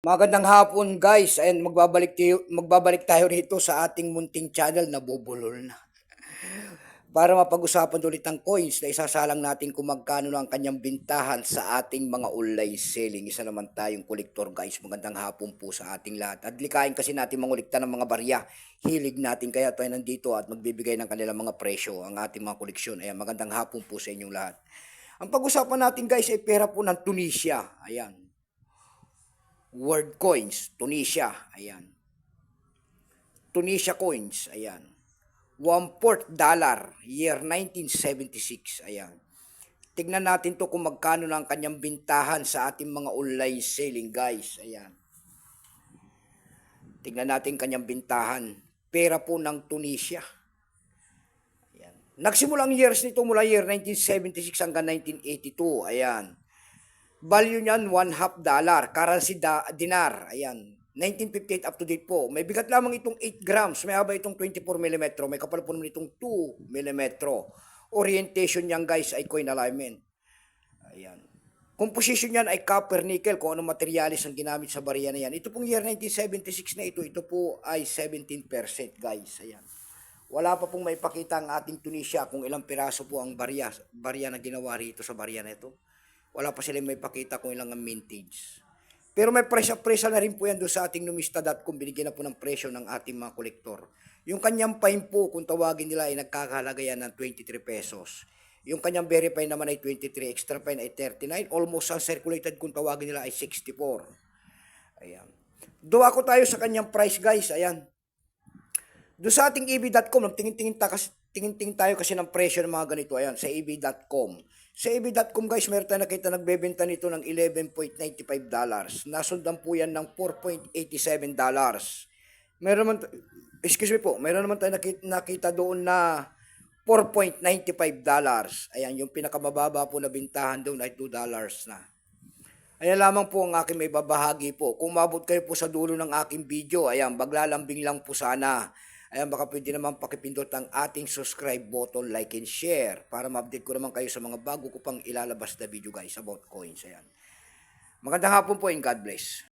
Magandang hapon guys, and magbabalik tayo rito sa ating munting channel na bubulol na. Para mapag-usapan ulit ang coins na isasalang natin kung magkano na ang kanyang bintahan sa ating mga online selling. Isa naman tayong kolektor guys, magandang hapon po sa ating lahat. At likain kasi natin mangulikta ng mga barya. Hilig natin kaya tayo nandito at magbibigay ng kanilang mga presyo ang ating mga koleksyon. Ayan, magandang hapon po sa inyong lahat. Ang pag-usapan natin guys ay pera po ng Tunisia. Ayan. World coins, Tunisia, ayan. Tunisia coins, ayan. 1/4 dollar, year 1976, ayan. Tignan natin to kung magkano na ang kanyang bintahan sa ating mga online selling guys, ayan. Tignan natin kanyang bintahan. Pera po ng Tunisia. Ayan. Nagsimula ang years nito mula year 1976 hanggang 1982, ayan. Value niyan, $1/2. Currency dinar. Ayan. 1958 up to date po. May bigat lamang itong 8 grams. May haba itong 24 mm. May kapal po naman itong 2 mm. Orientation niyan guys ay coin alignment. Ayan. Composition niyan ay copper nickel. Kung anong materialis ang ginamit sa barya na yan. Ito pong year 1976 na ito. Ito po ay 17% guys. Ayan. Wala pa pong maipakita ang ating Tunisia kung ilang piraso po ang barya na ginawa rito sa barya na ito. Wala pa sila may pakita kung ilang ang mintage. Pero may presyo na rin po yan doon sa ating numista.com. Binigyan na po ng presyo ng ating mga kolektor. Yung kanyang fine po, kung tawagin nila, ay nagkakahalaga yan ng 23 pesos. Yung kanyang verify naman ay 23, extra fine ay 39. Almost uncirculated kung tawagin nila ay 64. Ayan. Doon ako tayo sa kanyang price guys. Ayan. Doon sa ating eb.com, tingin-tingin tayo kasi ng presyo ng mga ganito. Ayan, sa eb.com. Sa eb.com guys, meron tayo nakita nagbebenta nito ng $11.95. Nasundan po yan ng $4.87. Meron naman, meron naman tayo nakita doon na $4.95. Ayan, yung pinakamababa po na bintahan doon ay $2 na. Ayan lamang po ang aking may babahagi po. Kung mabot kayo po sa dulo ng aking video, ayan, baglalambing lang po sana. Ayan, baka pwede naman pakipindot ang ating subscribe button, like and share para ma-update ko naman kayo sa mga bago ko pang ilalabas na video guys about coins. Ayan. Magandang hapon po and God bless.